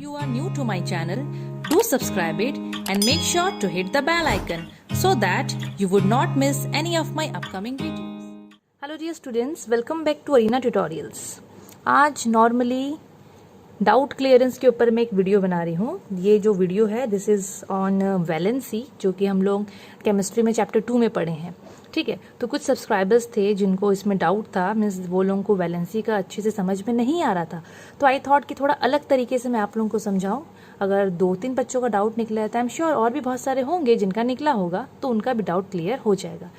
you are new to my channel, do subscribe it and make sure to hit the bell icon so that you would not miss any of my upcoming videos. Hello dear students, welcome back to Arena Tutorials. आज normally doubt clearance के ऊपर मैं एक video बना रही हूँ. ये जो वीडियो है दिस इज ऑन वैलेंसी, जो कि हम लोग केमिस्ट्री में चैप्टर 2 में पढ़े हैं. ठीक है, तो कुछ सब्सक्राइबर्स थे जिनको इसमें डाउट था, मीन्स वो लोगों को वैलेंसी का अच्छे से समझ में नहीं आ रहा था. तो आई थॉट कि थोड़ा अलग तरीके से मैं आप लोगों को समझाऊं. अगर 2-3 बच्चों का डाउट निकला है तो आई एम श्योर और भी बहुत सारे होंगे जिनका निकला होगा, तो उनका भी डाउट क्लियर हो जाएगा.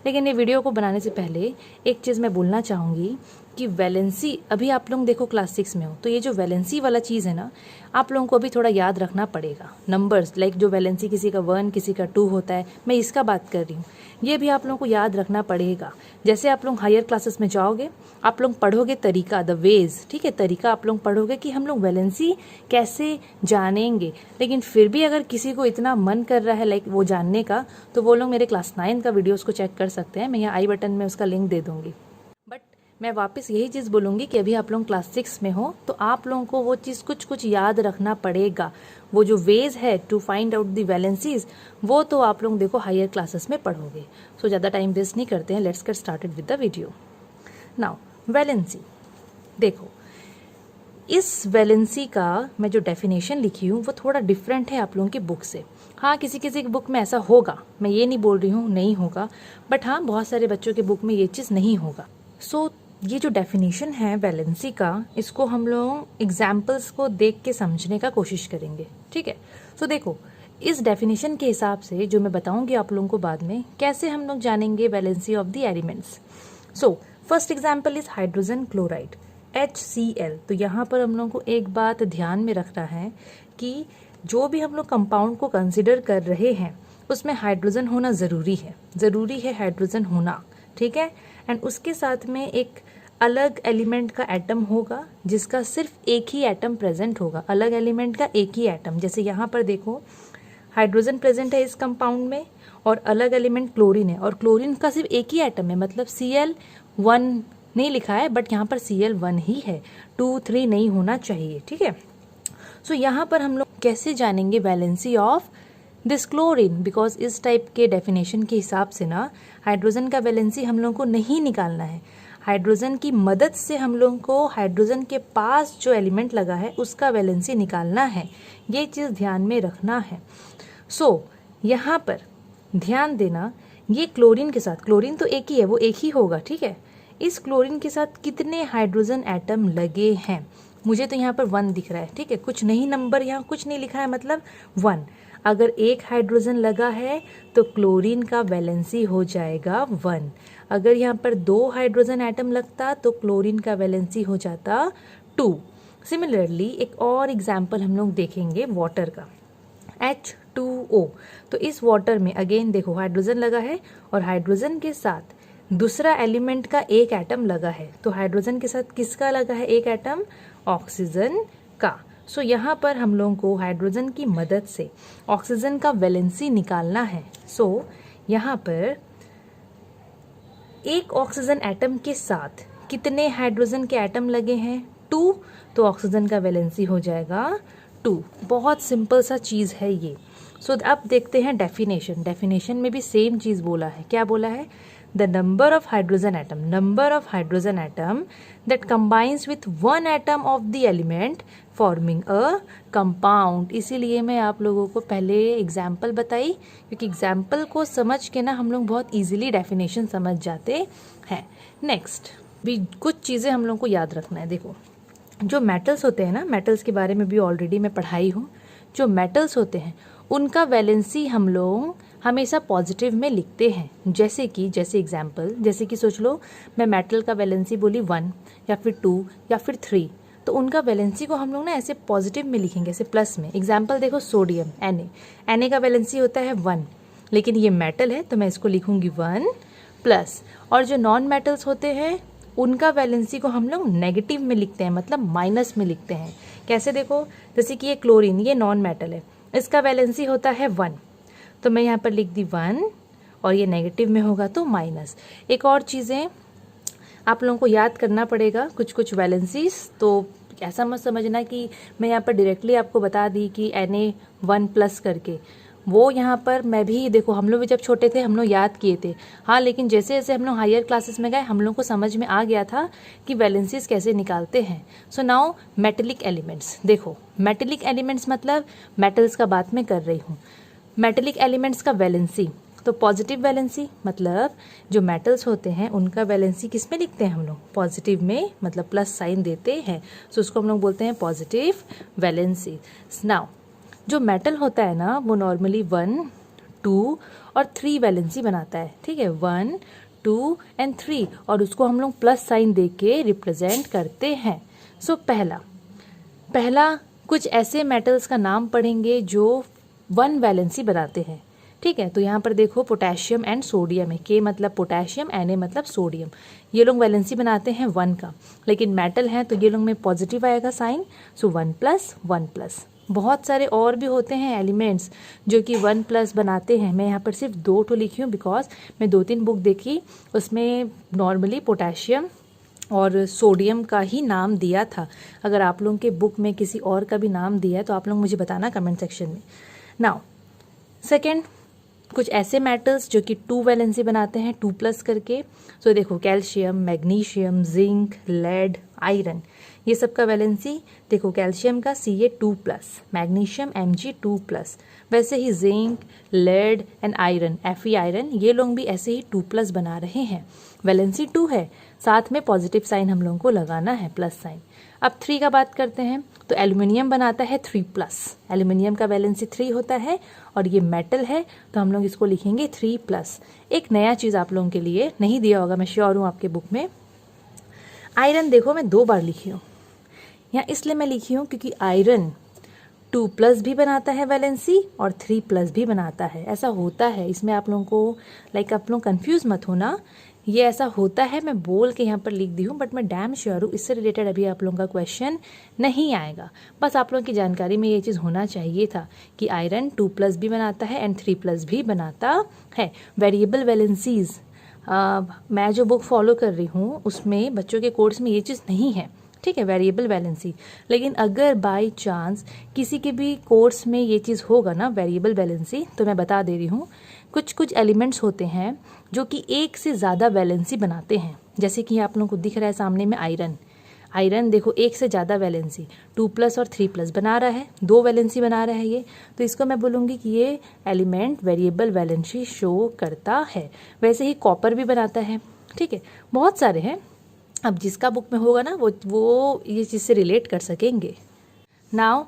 लेकिन ये वीडियो को बनाने से पहले एक चीज़ मैं बोलना चाहूँगी कि वैलेंसी, अभी आप लोग देखो क्लास 6 में हो, तो ये जो वैलेंसी वाला चीज़ है ना, आप लोगों को अभी थोड़ा याद रखना पड़ेगा. नंबर्स लाइक जो वैलेंसी किसी का 1 किसी का 2 होता है, मैं इसका बात कर रही हूँ. ये भी आप लोगों को याद रखना पड़ेगा. जैसे आप लोग हायर क्लासेस में जाओगे, आप लोग पढ़ोगे तरीका, द वेज, ठीक है, तरीका आप लोग पढ़ोगे कि हम लोग वैलेंसी कैसे जानेंगे. लेकिन फिर भी अगर किसी को इतना मन कर रहा है लाइक वो जानने का, तो वो लोग मेरे क्लास 9 का वीडियो उसको चेक कर सकते हैं. मैं यहाँ आई बटन में उसका लिंक दे दूंगी. बट मैं वापस यही चीज़ बोलूँगी कि अभी आप लोग क्लास 6 में हो, तो आप लोगों को वो चीज़ कुछ याद रखना पड़ेगा. वो जो वेज है to find out the valencies, वो तो आप लोग देखो हायर क्लासेस में पढ़ोगे. सो ज़्यादा टाइम वेस्ट नहीं करते हैं, let's get started with the video. Now valency देखो, इस वैलेंसी का मैं जो डेफिनेशन लिखी हूँ वो थोड़ा डिफरेंट है आप लोगों की बुक से. हाँ, किसी किसी की बुक में ऐसा होगा, मैं ये नहीं बोल रही हूँ नहीं होगा, बट हाँ बहुत सारे बच्चों की बुक में ये चीज़ नहीं होगा. सो ये जो डेफिनेशन है वैलेंसी का, इसको हम लोग एग्जाम्पल्स को देख के समझने का कोशिश करेंगे. ठीक है, सो देखो इस डेफिनेशन के हिसाब से जो मैं बताऊंगी आप लोगों को बाद में, कैसे हम लोग जानेंगे valency of the elements. So first example is hydrogen chloride HCl. तो यहाँ पर हम लोग को एक बात ध्यान में रखना है कि जो भी हम लोग कंपाउंड को कंसिडर कर रहे हैं उसमें हाइड्रोजन होना ज़रूरी है हाइड्रोजन होना. ठीक है, एंड उसके साथ में एक अलग एलिमेंट का एटम होगा जिसका सिर्फ एक ही एटम प्रेजेंट होगा, अलग एलिमेंट का एक ही एटम. जैसे यहाँ पर देखो हाइड्रोजन प्रेजेंट है इस कंपाउंड में और अलग एलिमेंट क्लोरीन है, और क्लोरीन का सिर्फ एक ही एटम है, मतलब Cl1 नहीं लिखा है, बट यहाँ पर Cl1 ही है, 2-3 नहीं होना चाहिए. ठीक है, सो यहाँ पर हम लोग कैसे जानेंगे valency of this chlorine, because इस टाइप के डेफिनेशन के हिसाब से ना हाइड्रोजन का वैलेंसी हम लोगों को नहीं निकालना है. हाइड्रोजन की मदद से हम लोगों को हाइड्रोजन के पास जो एलिमेंट लगा है उसका वैलेंसी निकालना है. ये चीज़ ध्यान में रखना है. सो यहाँ पर ध्यान देना, ये क्लोरीन के साथ, क्लोरीन तो एक ही है, वो एक ही होगा. ठीक है, इस क्लोरीन के साथ कितने हाइड्रोजन एटम लगे हैं, मुझे तो यहाँ पर 1 दिख रहा है. ठीक है, कुछ नहीं, नंबर यहाँ कुछ नहीं लिखा है, मतलब 1. अगर एक हाइड्रोजन लगा है तो क्लोरीन का वैलेंसी हो जाएगा 1. अगर यहाँ पर 2 हाइड्रोजन एटम लगता तो क्लोरीन का वैलेंसी हो जाता 2. सिमिलरली एक और एग्जाम्पल हम लोग देखेंगे वाटर का, H2O. तो इस वाटर में अगेन देखो हाइड्रोजन लगा है और हाइड्रोजन के साथ दूसरा एलिमेंट का एक एटम लगा है. तो हाइड्रोजन के साथ किसका लगा है एक एटम, ऑक्सीजन का. सो यहाँ पर हम लोगों को हाइड्रोजन की मदद से ऑक्सीजन का वैलेंसी निकालना है. सो यहाँ पर एक ऑक्सीजन एटम के साथ कितने हाइड्रोजन के एटम लगे हैं, 2. तो ऑक्सीजन का वैलेंसी हो जाएगा 2. बहुत सिंपल सा चीज़ है ये. सो अब देखते हैं डेफिनेशन में भी सेम चीज़ बोला है. क्या बोला है, the number of hydrogen atom that combines with one atom of the element forming a compound. इसीलिए मैं आप लोगों को पहले एग्जाम्पल बताई, क्योंकि एग्जाम्पल को समझ के ना हम लोग बहुत इजीली डेफिनेशन समझ जाते हैं. नेक्स्ट भी कुछ चीज़ें हम लोग को याद रखना है. देखो जो मेटल्स होते हैं ना, मेटल्स के बारे में भी ऑलरेडी मैं पढ़ाई हूँ. जो मेटल्स होते हैं उनका वैलेंसी हम लोग हमेशा पॉजिटिव में लिखते हैं. जैसे एग्जाम्पल, जैसे कि सोच लो मैं मेटल का वैलेंसी बोली 1 या फिर 2 या फिर 3, तो उनका वैलेंसी को हम लोग ना ऐसे पॉजिटिव में लिखेंगे, ऐसे प्लस में. एग्जाम्पल देखो सोडियम, Na का वैलेंसी होता है 1, लेकिन ये मेटल है तो मैं इसको लिखूंगी 1+. और जो नॉन मेटल्स होते हैं उनका वैलेंसी को हम लोग नेगेटिव में लिखते हैं, मतलब माइनस में लिखते हैं. कैसे देखो, जैसे कि ये क्लोरीन, ये नॉन मेटल है, इसका वैलेंसी होता है 1, तो मैं यहाँ पर लिख दी 1 और ये नेगेटिव में होगा तो माइनस. एक और चीज़ें आप लोगों को याद करना पड़ेगा, कुछ वैलेंसीज, तो ऐसा मत समझना कि मैं यहाँ पर डायरेक्टली आपको बता दी कि Na1+ करके, वो यहाँ पर मैं भी देखो, हम लोग भी जब छोटे थे हम लोग याद किए थे, हाँ, लेकिन जैसे जैसे हम लोग हायर क्लासेस में गए हम लोग को समझ में आ गया था कि वैलेंसीज कैसे निकालते हैं। सो नाउ मेटेलिक एलिमेंट्स, देखो मेटेलिक एलिमेंट्स मतलब मेटल्स का बात मैं कर रही हूँ। मेटेलिक एलिमेंट्स का वैलेंसी, तो पॉजिटिव वैलेंसी मतलब जो मेटल्स होते हैं उनका वैलेंसी किस में लिखते हैं हम लोग, पॉजिटिव में, मतलब प्लस साइन देते हैं, सो उसको हम लोग बोलते हैं पॉजिटिव वैलेंसी। नाउ जो मेटल होता है ना वो नॉर्मली 1, 2 और 3 वैलेंसी बनाता है, ठीक है, 1, 2 एंड 3, और उसको हम लोग प्लस साइन दे के रिप्रेजेंट करते हैं। सो पहला कुछ ऐसे मेटल्स का नाम पढ़ेंगे जो 1 वैलेंसी बनाते हैं, ठीक है। तो यहाँ पर देखो पोटेशियम एंड सोडियम है, के मतलब पोटेशियम, Na मतलब सोडियम, ये लोग वैलेंसी बनाते हैं 1 का, लेकिन मेटल हैं तो ये लोग में पॉजिटिव आएगा साइन, सो 1+1+। बहुत सारे और भी होते हैं एलिमेंट्स जो कि 1+ बनाते हैं, मैं यहाँ पर सिर्फ 2 तो लिखी हूँ बिकॉज मैं 2-3 बुक देखी, उसमें नॉर्मली पोटेशियम और सोडियम का ही नाम दिया था। अगर आप लोगों के बुक में किसी और का भी नाम दिया है तो आप लोग मुझे बताना कमेंट सेक्शन में। नाउ सेकेंड, कुछ ऐसे मेटल्स जो कि 2 वैलेंसी बनाते हैं 2+ करके। सो देखो calcium, magnesium, zinc, lead, iron, ये सब का वैलेंसी देखो, कैल्शियम का Ca2+, मैग्नीशियम Mg2+, वैसे ही zinc, lead and iron, Fe iron, ये लोग भी ऐसे ही 2+ बना रहे हैं, वैलेंसी 2 है, साथ में पॉजिटिव साइन हम लोगों को लगाना है, प्लस साइन। अब 3 का बात करते हैं, तो एल्युमिनियम बनाता है 3+, एल्युमिनियम का वैलेंसी 3 होता है और ये मेटल है तो हम लोग इसको लिखेंगे 3+। एक नया चीज़ आप लोगों के लिए नहीं दिया होगा, मैं श्योर हूँ आपके बुक में, आयरन देखो मैं 2 बार लिखी हूँ, यहाँ इसलिए मैं लिखी हूँ क्योंकि आयरन 2+ भी बनाता है वैलेंसी और 3+ भी बनाता है, ऐसा होता है, इसमें आप लोगों को आप लोग कंफ्यूज मत होना, ये ऐसा होता है, मैं बोल के यहाँ पर लिख दी हूँ, बट मैं डैम श्योर हूँ इससे रिलेटेड अभी आप लोगों का क्वेश्चन नहीं आएगा, बस आप लोगों की जानकारी में ये चीज़ होना चाहिए था कि आयरन 2+ भी बनाता है एंड 3+ भी बनाता है। वेरिएबल वैलेंसीज मैं जो बुक फॉलो कर रही हूँ उसमें बच्चों के कोर्स में ये चीज़ नहीं है, ठीक है, वेरिएबल वैलेंसी, लेकिन अगर बाय चांस किसी के भी कोर्स में ये चीज़ होगा ना वेरिएबल वैलेंसी, तो मैं बता दे रही हूँ, कुछ एलिमेंट्स होते हैं जो कि एक से ज़्यादा वैलेंसी बनाते हैं, जैसे कि आप लोगों को दिख रहा है सामने में आयरन देखो एक से ज़्यादा वैलेंसी 2+ और 3+ बना रहा है, 2 वैलेंसी बना रहा है ये, तो इसको मैं बोलूँगी कि ये एलिमेंट वेरिएबल वैलेंसी शो करता है। वैसे ही कॉपर भी बनाता है, ठीक है, बहुत सारे हैं, अब जिसका बुक में होगा ना वो ये चीज़ से रिलेट कर सकेंगे। Now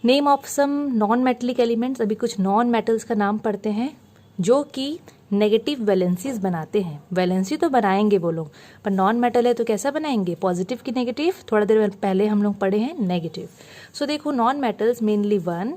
name of some non metallic elements, अभी कुछ नॉन मेटल्स का नाम पढ़ते हैं जो कि नेगेटिव वैलेंसीज बनाते हैं, वैलेंसी तो बनाएंगे वो लोग, पर नॉन मेटल है तो कैसा बनाएंगे, पॉजिटिव की नेगेटिव, थोड़ा देर पहले हम लोग पढ़े हैं नेगेटिव। सो देखो नॉन मेटल्स मेनली 1,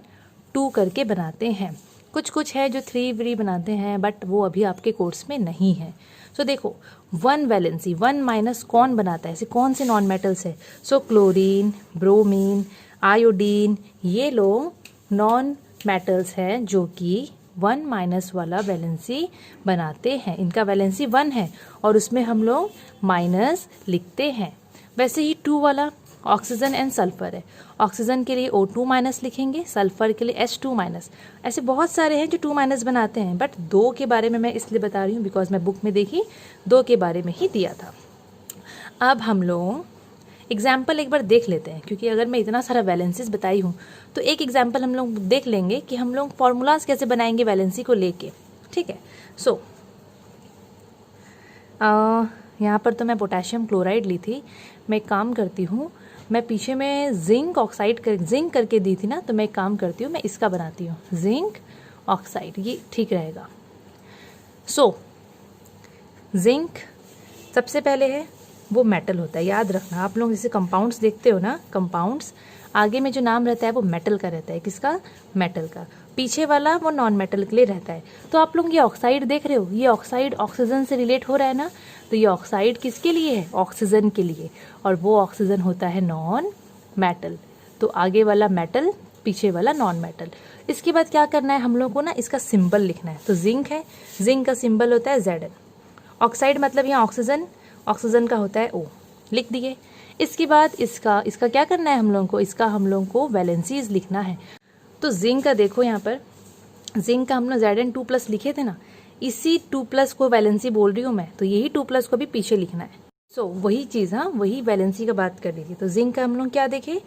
2 करके बनाते हैं, कुछ है जो 3 भी बनाते हैं, बट वो अभी आपके कोर्स में नहीं है। सो देखो 1 वैलेंसी 1- कौन बनाता है, ऐसे कौन से नॉन मेटल्स है, सो क्लोरीन, ब्रोमीन, आयोडीन, ये लोग नॉन मेटल्स हैं जो कि 1- वाला वैलेंसी बनाते हैं, इनका वैलेंसी 1 है और उसमें हम लोग माइनस लिखते हैं। वैसे ही 2 वाला ऑक्सीजन एंड सल्फर है, ऑक्सीजन के लिए O2- लिखेंगे, सल्फर के लिए H2-, ऐसे बहुत सारे हैं जो 2- बनाते हैं, बट 2 के बारे में मैं इसलिए बता रही हूँ बिकॉज मैं बुक में देखी 2 के बारे में ही दिया था। अब हम लोग एग्जाम्पल एक बार देख लेते हैं, क्योंकि अगर मैं इतना सारा वैलेंसीज बताई हूँ तो एक एग्जाम्पल हम लोग देख लेंगे कि हम लोग फॉर्मूलाज कैसे बनाएंगे वैलेंसी को लेके, ठीक है। सो यहाँ पर तो मैं पोटेशियम क्लोराइड ली थी, मैं एक काम करती हूँ, मैं पीछे में जिंक करके दी थी ना, तो मैं एक काम करती हूँ, मैं इसका बनाती हूँ जिंक ऑक्साइड, ये ठीक रहेगा। सो जिंक सबसे पहले है, वो मेटल होता है, याद रखना आप लोग, जैसे कंपाउंड्स देखते हो ना, कंपाउंड्स आगे में जो नाम रहता है वो मेटल का रहता है, किसका, मेटल का, पीछे वाला वो नॉन मेटल के लिए रहता है। तो आप लोग ये ऑक्साइड देख रहे हो, ये ऑक्साइड ऑक्सीजन से रिलेट हो रहा है ना, तो ये ऑक्साइड किसके लिए है, ऑक्सीजन के लिए, और वो ऑक्सीजन होता है नॉन मेटल, तो आगे वाला मेटल पीछे वाला नॉन मेटल। इसके बाद क्या करना है हम लोग को ना, इसका सिंबल लिखना है, तो जिंक है, जिंक का सिंबल होता है Zn, ऑक्साइड मतलब यहाँ ऑक्सीजन का होता है O, लिख दिए। इसके बाद इसका क्या करना है हम लोगों को, इसका हम लोगों को वैलेंसीज लिखना है। तो जिंक का देखो यहाँ पर, जिंक का हम लोग Zn2+ लिखे थे ना, इसी 2+ को वैलेंसी बोल रही हूँ मैं, तो यही 2+ को भी पीछे लिखना है। सो वही चीज़, हाँ वही वैलेंसी का बात कर रही थी। तो जिंक का हम लोग क्या देखे,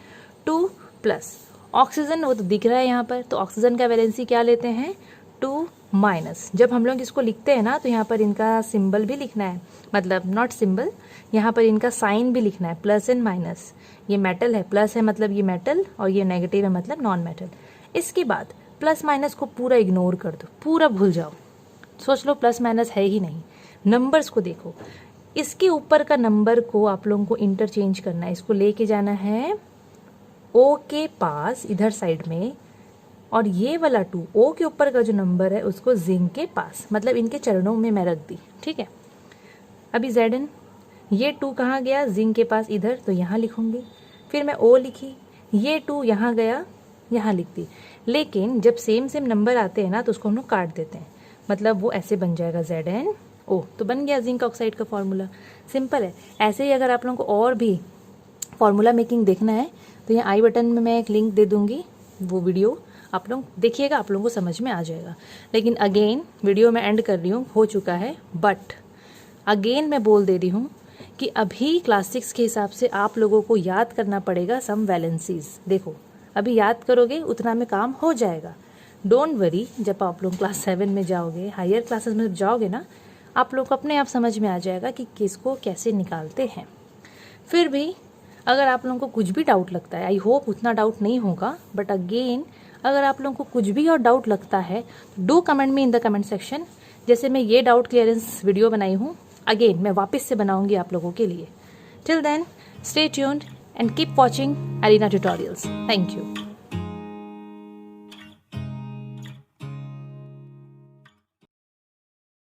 2+। ऑक्सीजन वो तो दिख रहा है यहाँ पर, तो ऑक्सीजन का वैलेंसी क्या लेते हैं, 2-। जब हम लोग इसको लिखते हैं ना, तो यहाँ पर इनका सिंबल भी लिखना है, मतलब नॉट सिंबल, यहाँ पर इनका साइन भी लिखना है, प्लस एंड माइनस। ये मेटल है, प्लस है मतलब ये मेटल, और ये नेगेटिव है मतलब नॉन मेटल। इसके बाद प्लस माइनस को पूरा इग्नोर कर दो, पूरा भूल जाओ, सोच लो प्लस माइनस है ही नहीं। नंबर्स को देखो, इसके ऊपर का नंबर को आप लोगों को इंटरचेंज करना है, इसको लेके जाना है ओ के पास इधर साइड में, और ये वाला 2 ओ के ऊपर का जो नंबर है उसको जिंक के पास, मतलब इनके चरणों में मैं रख दी, ठीक है। अभी Zn, ये 2 कहाँ गया, जिंक के पास इधर, तो यहाँ लिखूंगी। फिर मैं O लिखी, ये 2 यहाँ गया, यहाँ लिख दी। लेकिन जब सेम नंबर आते हैं ना, तो उसको हम लोग काट देते हैं, मतलब वो ऐसे बन जाएगा ZnO, तो बन गया जिंक ऑक्साइड का फॉर्मूला। सिंपल है। ऐसे ही अगर आप लोगों को और भी फॉर्मूला मेकिंग देखना है, तो यहाँ आई बटन में मैं एक लिंक दे दूंगी, वो वीडियो आप लोग देखिएगा, आप लोगों को समझ में आ जाएगा। लेकिन अगेन वीडियो में एंड कर रही हूँ, हो चुका है, बट अगेन मैं बोल दे रही हूँ कि अभी क्लास 6 के हिसाब से आप लोगों को याद करना पड़ेगा सम वैलेंसीज। देखो अभी याद करोगे उतना में काम हो जाएगा, डोंट वरी। जब आप लोग क्लास 7 में जाओगे, हायर क्लासेस में जाओगे ना, आप लोग को अपने आप समझ में आ जाएगा कि किसको कैसे निकालते हैं। फिर भी अगर आप लोगों को कुछ भी डाउट लगता है, आई होप उतना डाउट नहीं होगा, बट अगेन अगर आप लोगों को कुछ भी और डाउट लगता है, do comment me in the comment section. जैसे मैं ये डाउट क्लियरेंस वीडियो बनाई हूँ, अगेन मैं वापस से बनाऊंगी आप लोगों के लिए। Till then stay tuned and keep watching Arena Tutorials. Thank you.